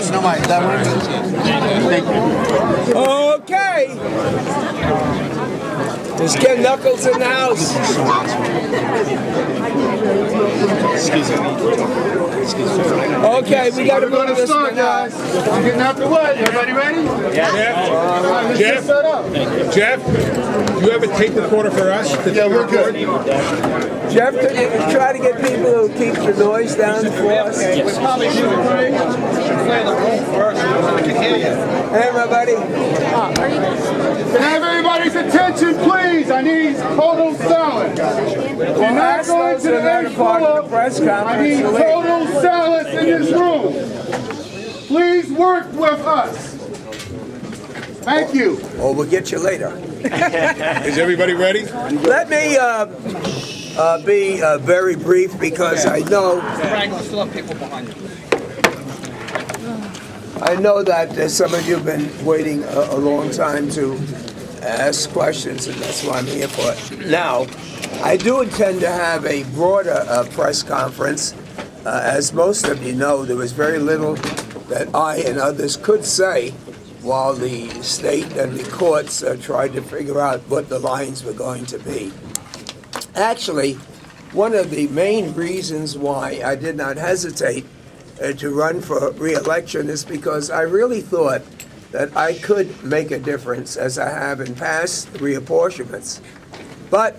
Yes, no, Mike. That one. Thank you. Okay. Let's get Knuckles in the house. Excuse me. Okay, we got to We're going to start, guys. I'm getting out the way. Everybody ready? Yeah. Jeff, Set up. Jeff, do you have a tape recorder for us? Yeah, we're good. Jeff, could you try to get people to keep the noise down for us? We probably should clear the room first so we can hear you. Hey, everybody. Can I have everybody's attention, please? I need total silence. We're not going to the next floor. I need total silence in this room. Please work with us. Thank you. Oh, we'll get you later. Is everybody ready? Let me be very brief because I know Still have people behind you. I know that some of you have been waiting a long time to ask questions, and that's why I'm here for it. Now, I do intend to have a broader press conference. As most of you know, there was very little that I and others could say while the state and the courts tried to figure out what the lines were going to be. Actually, one of the main reasons why I did not hesitate to run for re-election is because I really thought that I could make a difference, as I have in past reapportionments. But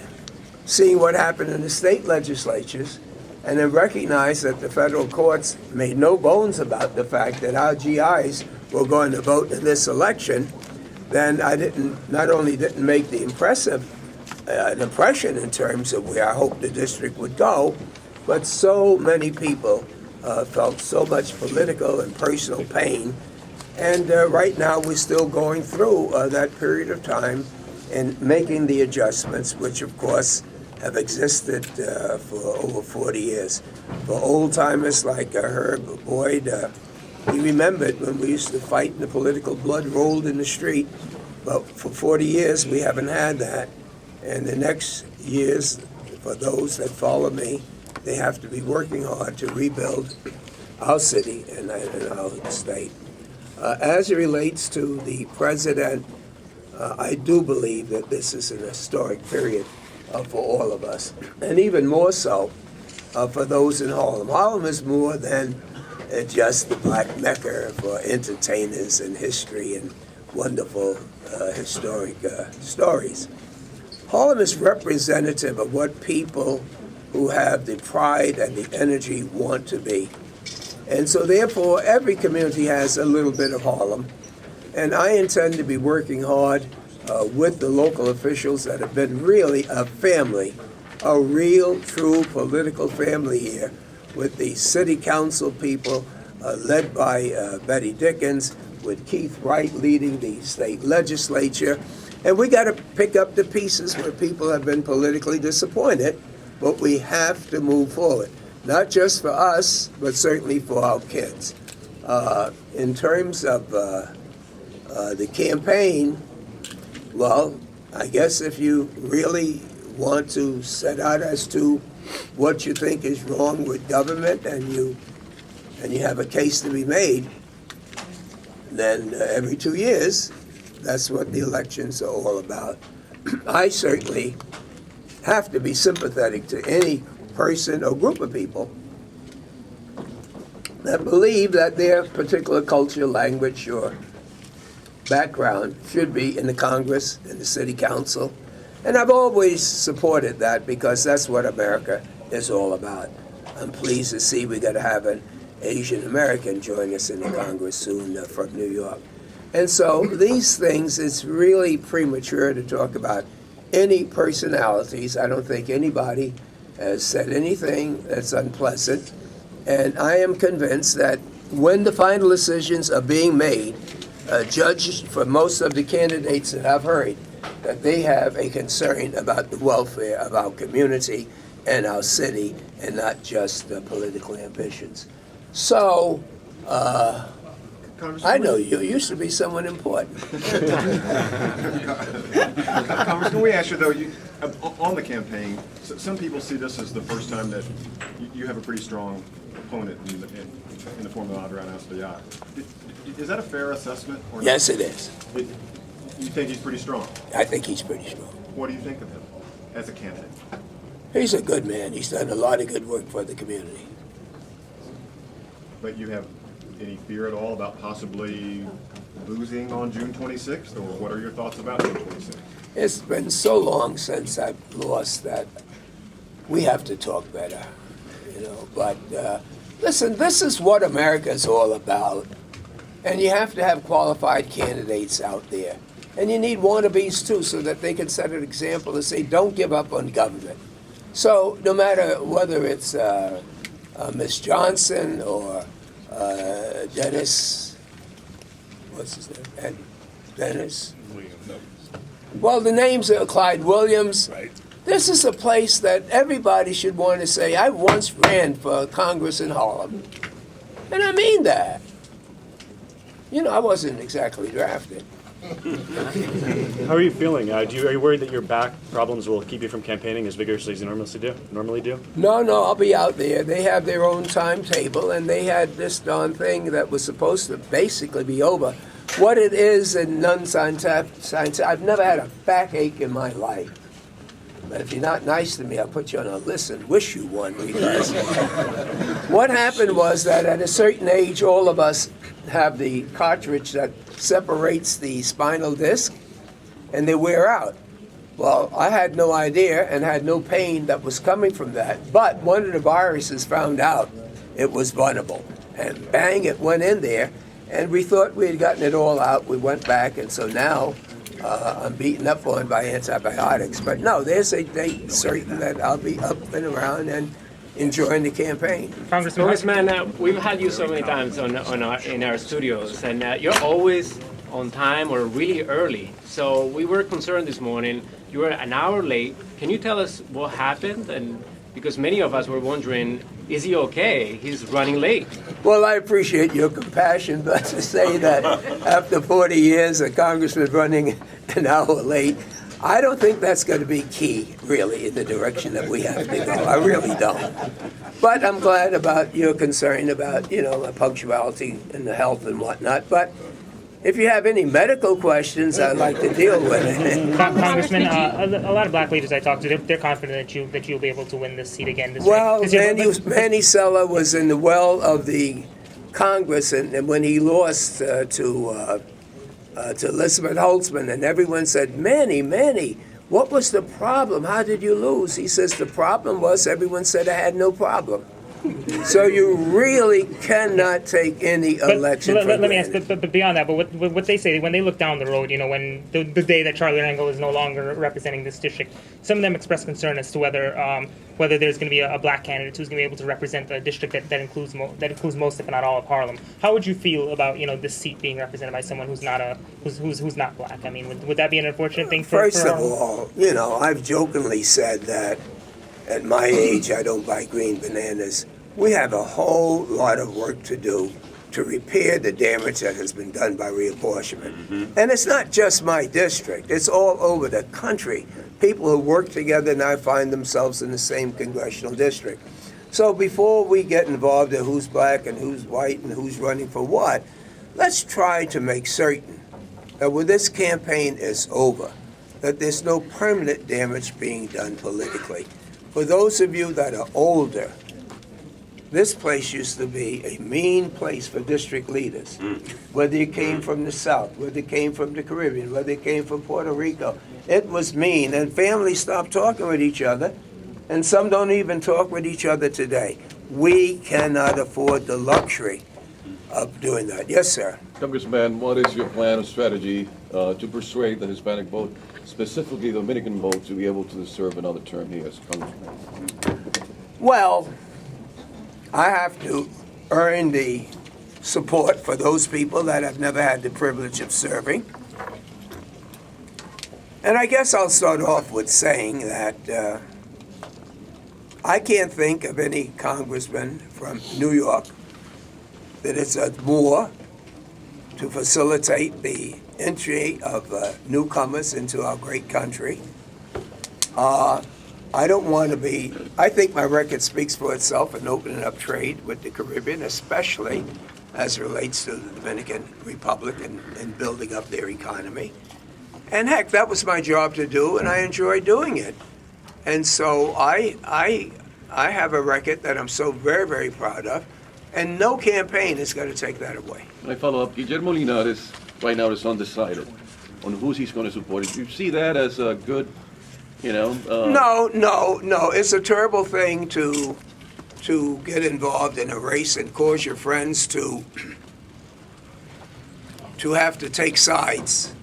seeing what happened in the state legislatures, and then recognize that the federal courts made no bones about the fact that our GIs were going to vote in this election, then I not only didn't make the impression in terms of where I hoped the district would go, but so many people felt so much political and personal pain. And right now we're still going through that period of time and making the adjustments, which of course have existed for over 40 years. For old-timers like Herb Boyd, he remembered when we used to fight and the political blood rolled in the street. But for 40 years we haven't had that. And the next years, for those that follow me, they have to be working hard to rebuild our city and our state. As it relates to the president, I do believe that this is an historic period for all of us, and even more so for those in Harlem. Harlem is more than just the Black Mecca for entertainers and history and wonderful historic stories. Harlem is representative of what people who have the pride and the energy want to be. And so therefore, every community has a little bit of Harlem. And I intend to be working hard with the local officials that have been really a family, a real, true political family here, with the city council people led by Betty Dickens, with Keith Wright leading the state legislature. And we got to pick up the pieces where people have been politically disappointed, but we have to move forward, not just for us, but certainly for our kids. In terms of the campaign, well, I guess if you really want to set out as to what you think is wrong with government and you have a case to be made, then every 2 years, that's what the elections are all about. I certainly have to be sympathetic to any person or group of people that believe that their particular culture, language, or background should be in the Congress, in the city council. And I've always supported that because that's what America is all about. I'm pleased to see we're going to have an Asian American join us in the Congress soon from New York. And so these things, it's really premature to talk about any personalities. I don't think anybody has said anything that's unpleasant. And I am convinced that when the final decisions are being made, judged for most of the candidates that I've heard, that they have a concern about the welfare of our community and our city and not just political ambitions. So, I know you used to be someone important. Congressman, we asked you though, On the campaign, some people see this as the first time that you have a pretty strong opponent in the form of Adrian Espaillat. Is that a fair assessment? Or not? Yes, it is. You think he's pretty strong? I think he's pretty strong. What do you think of him as a candidate? He's a good man. He's done a lot of good work for the community. But you have any fear at all about possibly losing on June 26th, or what are your thoughts about June 26th? It's been so long since I've lost that we have to talk better, you know. But listen, this is what America's all about. And you have to have qualified candidates out there. And you need wannabes, too, so that they can set an example and say, don't give up on government. So no matter whether it's Miss Johnson or Dennis, what's his name? Dennis? Well, the names are Clyde Williams. Right. This is a place that everybody should want to say, I once ran for Congress in Harlem. And I mean that. You know, I wasn't exactly drafted. How are you feeling? Are you worried that your back problems will keep you from campaigning as vigorously as you normally do? No, I'll be out there. They have their own timetable, and they had this darn thing that was supposed to basically be over. What it is and non-scientific, I've never had a backache in my life. But if you're not nice to me, I'll put you on a list and wish you one, because what happened was that at a certain age, all of us have the cartridge that separates the spinal disc, and they wear out. Well, I had no idea and had no pain that was coming from that, but one of the viruses found out it was vulnerable, and bang, it went in there, and we thought we had gotten it all out. We went back, and so now I'm beaten up on by antibiotics. But no, there's a date certain that I'll be up and around and enjoying the campaign. Congressman, we've had you so many times in our studios, and you're always on time or really early. So we were concerned this morning. You were an hour late. Can you tell us what happened? And because many of us were wondering, is he okay? He's running late. Well, I appreciate your compassion, but to say that after 40 years, a congressman running an hour late, I don't think that's going to be key, really, in the direction that we have to go. I really don't. But I'm glad about your concern about, punctuality and the health and whatnot. But if you have any medical questions, I'd like to deal with it. Congressman, a lot of black leaders I talked to, they're confident that you'll be able to win this seat again this year. Manny Sella was in the well of the Congress, and when he lost to Elizabeth Holtzman, and everyone said, Manny, what was the problem? How did you lose? He says, the problem was everyone said I had no problem. So you really cannot take any election for granted. Let me ask, but beyond that, but what they say, when they look down the road, when the day that Charlie Rangel is no longer representing this district, some of them express concern as to whether there's going to be a black candidate who's going to be able to represent a district that includes most, if not all, of Harlem. How would you feel about this seat being represented by someone who's not black? I mean, would that be an unfortunate thing for First of all, I've jokingly said that at my age I don't buy green bananas. We have a whole lot of work to do to repair the damage that has been done by reapportionment. Mm-hmm. And it's not just my district. It's all over the country. People who work together now find themselves in the same congressional district. So before we get involved in who's black and who's white and who's running for what, let's try to make certain that when this campaign is over, that there's no permanent damage being done politically. For those of you that are older, this place used to be a mean place for district leaders. Whether you came from the South, whether you came from the Caribbean, whether you came from Puerto Rico, it was mean. And families stopped talking with each other, and some don't even talk with each other today. We cannot afford the luxury of doing that. Yes, sir. Congressman, what is your plan or strategy to persuade the Hispanic vote, specifically the Dominican vote, to be able to serve another term here as Congressman? Well, I have to earn the support for those people that have never had the privilege of serving. And I guess I'll start off with saying that I can't think of any congressman from New York that has done more to facilitate the entry of newcomers into our great country I don't want to be, I think my record speaks for itself in opening up trade with the Caribbean, especially as it relates to the Dominican Republic and building up their economy. And heck, that was my job to do, and I enjoy doing it. And so I have a record that I'm so very, very proud of, and no campaign is going to take that away. I follow up. Guillermo Linares right now is undecided on who he's going to support. Do you see that as a good, No. It's a terrible thing to get involved in a race and cause your friends to have to take sides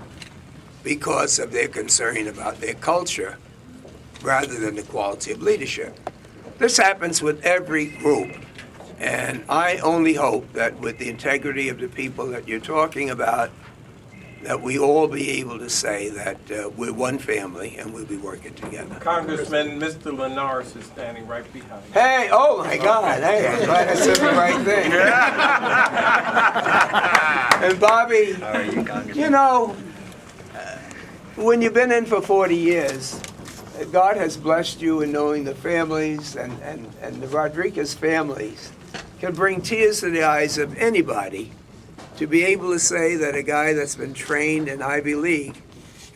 because of their concern about their culture rather than the quality of leadership. This happens with every group. And I only hope that with the integrity of the people that you're talking about, that we all be able to say that we're one family and we'll be working together. Congressman, Mr. Linares is standing right behind you. Hey, oh my God, hey, I'm glad I said the right thing. And Bobby, when you've been in for 40 years, God has blessed you in knowing the families and the Rodriguez families can bring tears to the eyes of anybody to be able to say that a guy that's been trained in Ivy League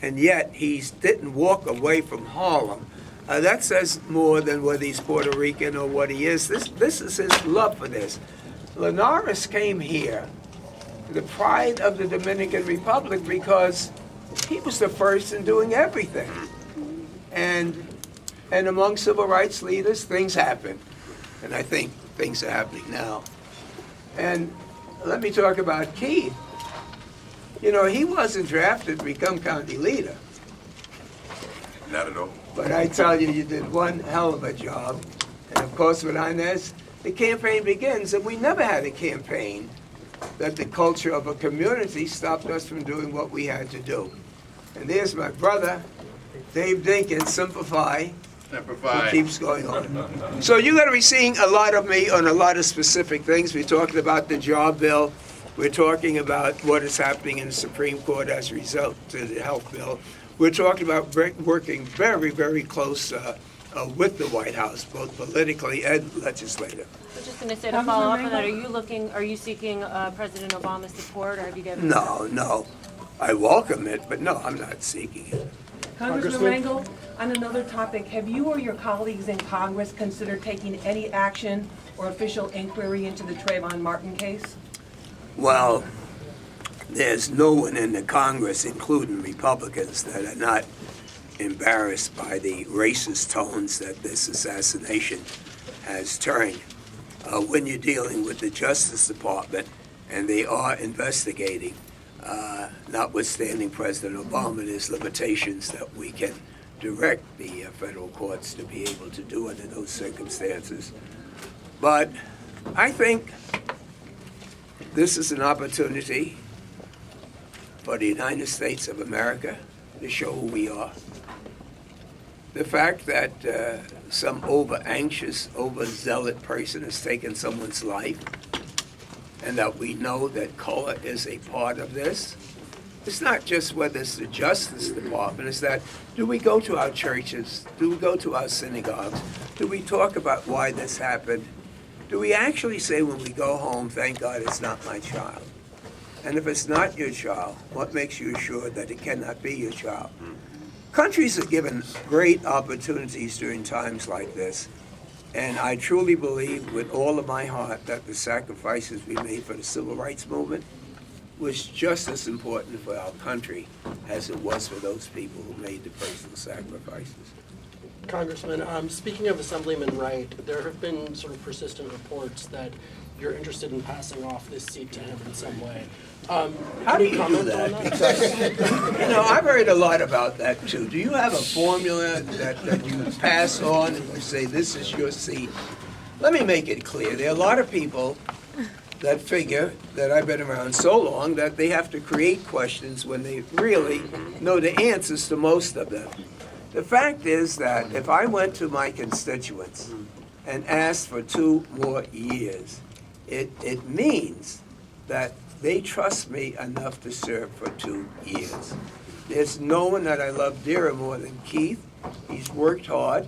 and yet he didn't walk away from Harlem. That says more than whether he's Puerto Rican or what he is. This is his love for this. Linares came here, the pride of the Dominican Republic, because he was the first in doing everything. And among civil rights leaders, things happen. And I think things are happening now. And let me talk about Keith. He wasn't drafted to become county leader. Not at all. But I tell you, you did one hell of a job. And of course, with Inez, the campaign begins, and we never had a campaign that the culture of a community stopped us from doing what we had to do. And there's my brother, Dave Dinkins, Simplify. It keeps going on. So you're going to be seeing a lot of me on a lot of specific things. We're talking about the job bill. We're talking about what is happening in the Supreme Court as a result to the health bill. We're talking about working very, very close with the White House, both politically and legislatively. I was just going to say, to follow up on that, are you seeking President Obama's support, or have you given? No. I welcome it, but no, I'm not seeking it. Congressman Rangel, on another topic, have you or your colleagues in Congress considered taking any action or official inquiry into the Trayvon Martin case? Well, there's no one in the Congress, including Republicans, that are not embarrassed by the racist tones that this assassination has turned. When you're dealing with the Justice Department, and they are investigating, notwithstanding President Obama, there's limitations that we can direct the federal courts to be able to do under those circumstances. But I think this is an opportunity for the United States of America to show who we are. The fact that some over-anxious, overzealot person has taken someone's life, and that we know that color is a part of this. It's not just whether it's the Justice Department, it's that, do we go to our churches? Do we go to our synagogues? Do we talk about why this happened? Do we actually say when we go home, thank God it's not my child? And if it's not your child, what makes you assured that it cannot be your child? Countries are given great opportunities during times like this. And I truly believe with all of my heart that the sacrifices we made for the civil rights movement was just as important for our country as it was for those people who made the personal sacrifices. Congressman, speaking of Assemblyman Wright, there have been sort of persistent reports that you're interested in passing off this seat to him in some way. How do you do that? Because, I've heard a lot about that too. Do you have a formula that you pass on and you say, this is your seat? Let me make it clear. There are a lot of people that figure that I've been around so long that they have to create questions when they really know the answers to most of them. The fact is that if I went to my constituents and asked for 2 more years, it means that they trust me enough to serve for 2 years. There's no one that I love dearer more than Keith, He's worked hard,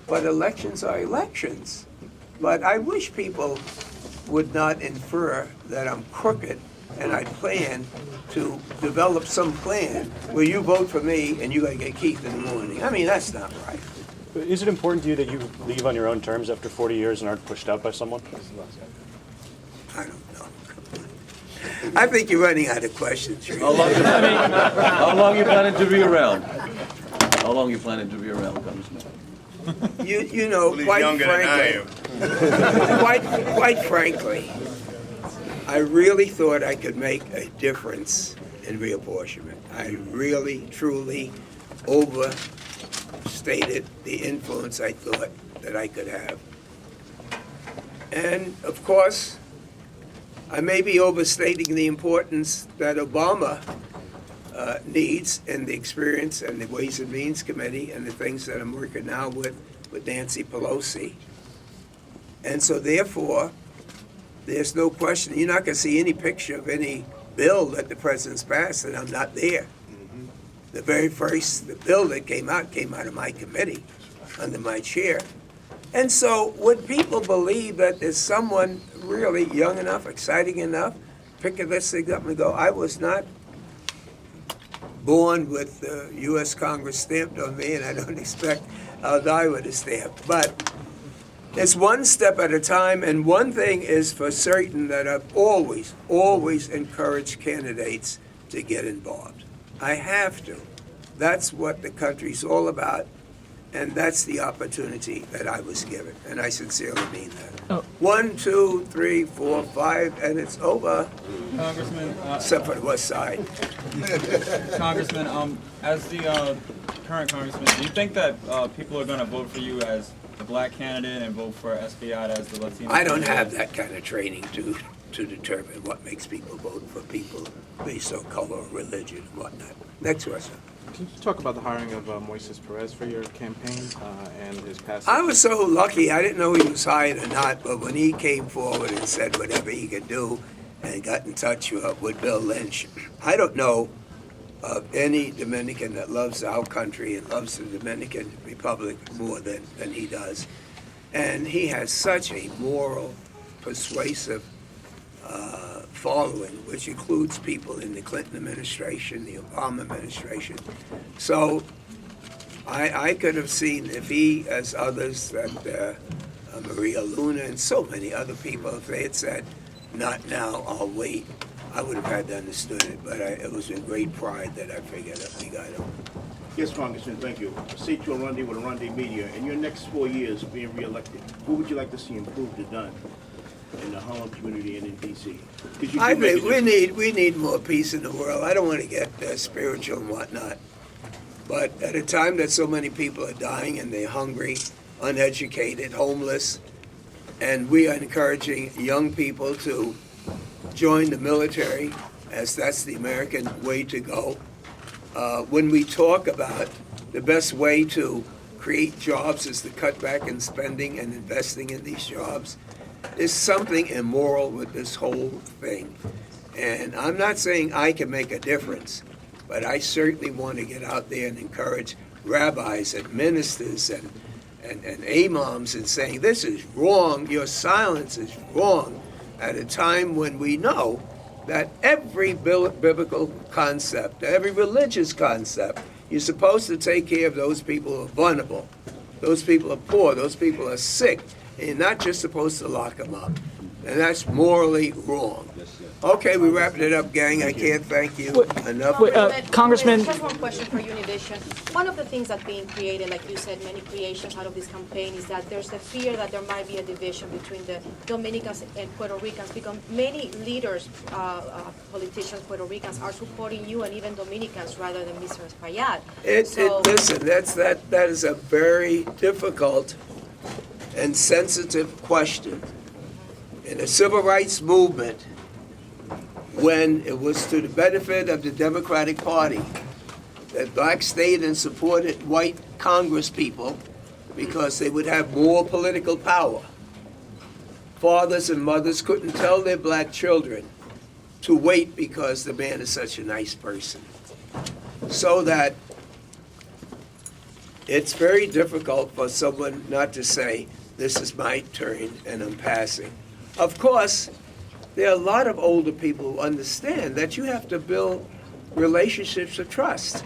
but elections are elections. But I wish people would not infer that I'm crooked and I plan to develop some plan where you vote for me and you gotta get Keith in the morning. I mean, that's not right. Is it important to you that you leave on your own terms after 40 years and aren't pushed out by someone? I don't know. I think you're running out of questions. How long you planning to be around? How long you planning to be around, Congressman? You know, quite frankly, I really thought I could make a difference in reapportionment. I really, truly overstated the influence I thought that I could have. And of course, I may be overstating the importance that Obama needs and the experience and the Ways and Means Committee and the things that I'm working now with Nancy Pelosi. And so therefore, there's no question, you're not going to see any picture of any bill that the president's passed and I'm not there. The very first the bill that came out of my committee under my chair. And so would people believe that there's someone really young enough, exciting enough, picking this thing up and go, I was not born with the U.S. Congress stamped on me, and I don't expect I'll die with a stamp. But it's one step at a time, and one thing is for certain that I've always encouraged candidates to get involved. I have to. That's what the country's all about, and that's the opportunity that I was given, and I sincerely mean that. 1, 2, 3, 4, 5, and it's over. Congressman, except for the West Side. Congressman, as the current congressman, do you think that people are going to vote for you as the black candidate and vote for Espaillat as the Latino? I don't have that kind of training to determine what makes people vote for people based on color or religion and whatnot. Next question. Can you talk about the hiring of Moises Perez for your campaign and his past? I was so lucky. I didn't know he was hired or not, but when he came forward and said whatever he could do and got in touch with Bill Lynch, I don't know of any Dominican that loves our country and loves the Dominican Republic more than he does. And he has such a moral, persuasive following, which includes people in the Clinton administration, the Obama administration. So I could have seen if he, as others, that Maria Luna and so many other people, if they had said, not now, I'll wait, I would have had to understood it. But it was with great pride that I figured that we got him. Yes, Congressman, thank you. Say to Arundi with Arundi Media, in your next 4 years being reelected, what would you like to see improved or done in the Harlem community and in D.C.? I think we need more peace in the world. I don't want to get spiritual and whatnot. But at a time that so many people are dying and they're hungry, uneducated, homeless, and we are encouraging young people to join the military, as that's the American way to go. When we talk about the best way to create jobs is to cut back in spending and investing in these jobs, there's something immoral with this whole thing. And I'm not saying I can make a difference, but I certainly want to get out there and encourage rabbis and ministers and imams and saying, this is wrong, your silence is wrong, at a time when we know that every biblical concept, every religious concept, you're supposed to take care of those people who are vulnerable. Those people are poor, those people are sick, and you're not just supposed to lock them up. And that's morally wrong. Okay, we wrapped it up, gang. I can't thank you enough. Congressman. Just one question for Univision. One of the things that's being created, like you said, many creations out of this campaign, is that there's a fear that there might be a division between the Dominicans and Puerto Ricans, because many leaders, politicians, Puerto Ricans, are supporting you and even Dominicans rather than Mr. Espaillat. Listen, that is a very difficult and sensitive question. In the civil rights movement, when it was to the benefit of the Democratic Party that blacks stayed and supported white Congress people because they would have more political power. Fathers and mothers couldn't tell their black children to wait because the man is such a nice person. So that it's very difficult for someone not to say, this is my turn and I'm passing. Of course, there are a lot of older people who understand that you have to build relationships of trust.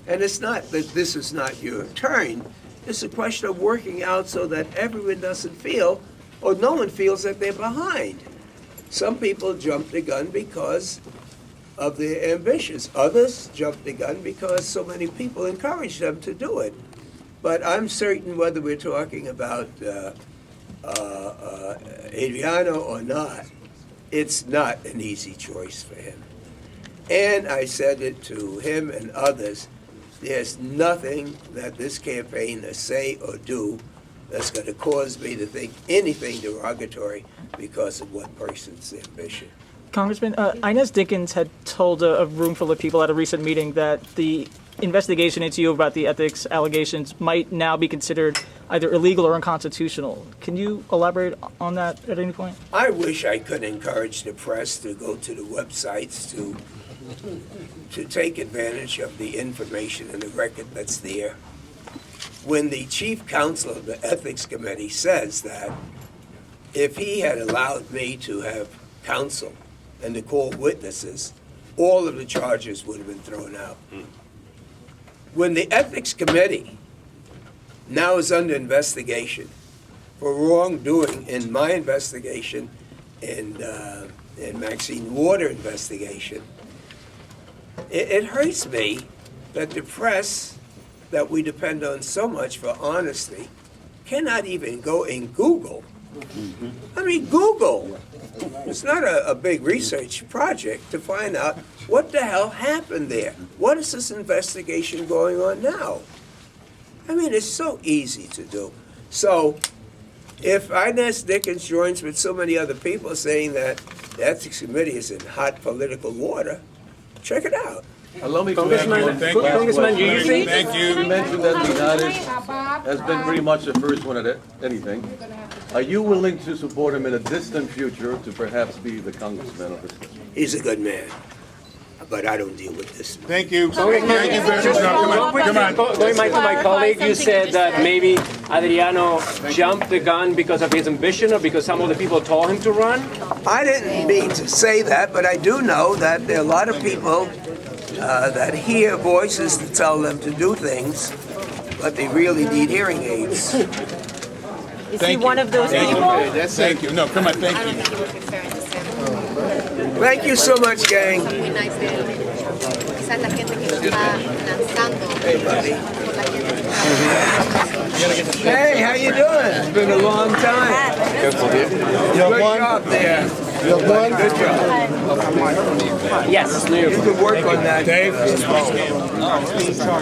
And it's not that this is not your turn. It's a question of working out so that everyone doesn't feel, or no one feels that they're behind. Some people jump the gun because of their ambitions. Others jump the gun because so many people encourage them to do it. But I'm certain whether we're talking about Adriano or not, it's not an easy choice for him. And I said it to him and others, there's nothing that this campaign has say or do that's going to cause me to think anything derogatory because of one person's ambition. Congressman, Inez Dickens had told a room full of people at a recent meeting that the investigation into you about the ethics allegations might now be considered either illegal or unconstitutional. Can you elaborate on that at any point? I wish I could encourage the press to go to the websites to take advantage of the information and the record that's there. When the chief counsel of the ethics committee says that if he had allowed me to have counsel and to call witnesses, all of the charges would have been thrown out. When the ethics committee now is under investigation for wrongdoing in my investigation and Maxine Water investigation, it hurts me that the press that we depend on so much for honesty cannot even go and Google. I mean, Google. It's not a big research project to find out what the hell happened there. What is this investigation going on now? I mean, it's so easy to do. So if Inez Dickens joins with so many other people saying that the ethics committee is in hot political water, check it out. Allow me to Congressman, Congressman, you think? Thank you. You mentioned that Linares has been pretty much the first one at anything. Are you willing to support him in a distant future to perhaps be the congressman of this country? He's a good man, but I don't deal with this. Thank you. Going back to my colleague, you said that maybe Adriano jumped the gun because of his ambition or because some of the people told him to run? I didn't mean to say that, but I do know that there are a lot of people that hear voices to tell them to do things, but they really need hearing aids. Is he one of those people? Thank you. No, come on, thank you. Thank you so much, gang. Hey, buddy. Hey, how you doing? It's been a long time. Good job there. Good job. Yes. You can work on that. Dave?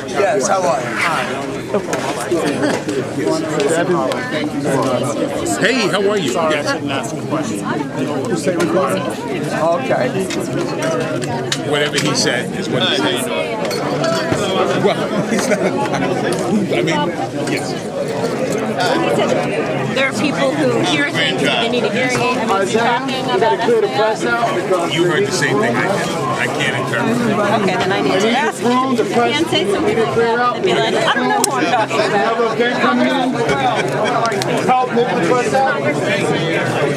Yes, how are you? Hey, how are you? Okay. Whatever he said is what he said. Well, he's not. I mean, yes. There are people who hear things that they need a hearing aid. I mean, talking about FBI. You heard the same thing I did. I can't interpret. Okay, then I need to ask you. You can't say something like that and be like, I don't know who I'm talking about.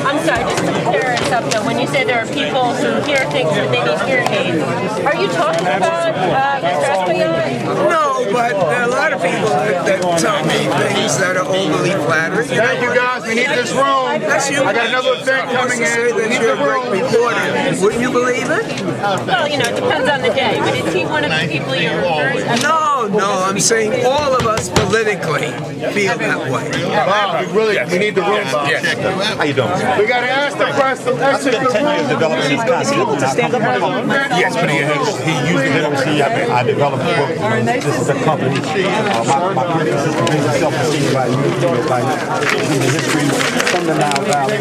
I'm sorry, just to clear it up though, when you say there are people who hear things but they need hearing aids, are you talking about Mr. Escobar? No, but there are a lot of people that tell me things that are overly flattering. Thank you, guys. We need this room. That's you. I got another event coming in. That you're a great reporter. Wouldn't you believe it? Well, you know, it depends on the day, but is he one of the people you're referring to? No, I'm saying all of us politically feel that way. Bob, we need the room, Bob. How you doing? We got to ask the press to exit the room. Developing these concepts. Yes, but he used the literacy. I developed the book. This is a company. My purpose is to bring the self-esteem by the history from the Nile Valley.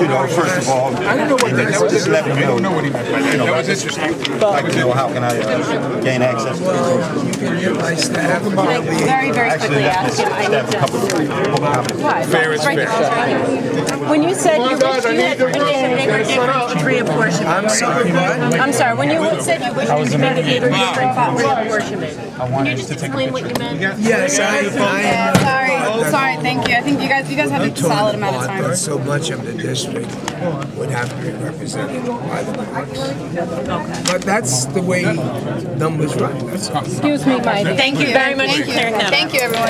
You know, first of all, I don't know what that was. just letting I don't know what he meant by that. That was interesting. like, you know, how can I gain access to the my staff. Very, very quickly ask you. I need to. What? Fair is fair. When you said you wished you had to make a different degree apportionment. I'm sorry, what? I'm sorry. When you said you wished you had a bigger different reapportionment. Can you just explain what you meant? Yes, Sorry, thank you. I think you guys have a solid amount of time. But so much of the district would have to be represented by the blacks. But that's the way numbers run. That's all. Excuse me, Mike. Thank you very much for clearing that up. Thank you, everyone.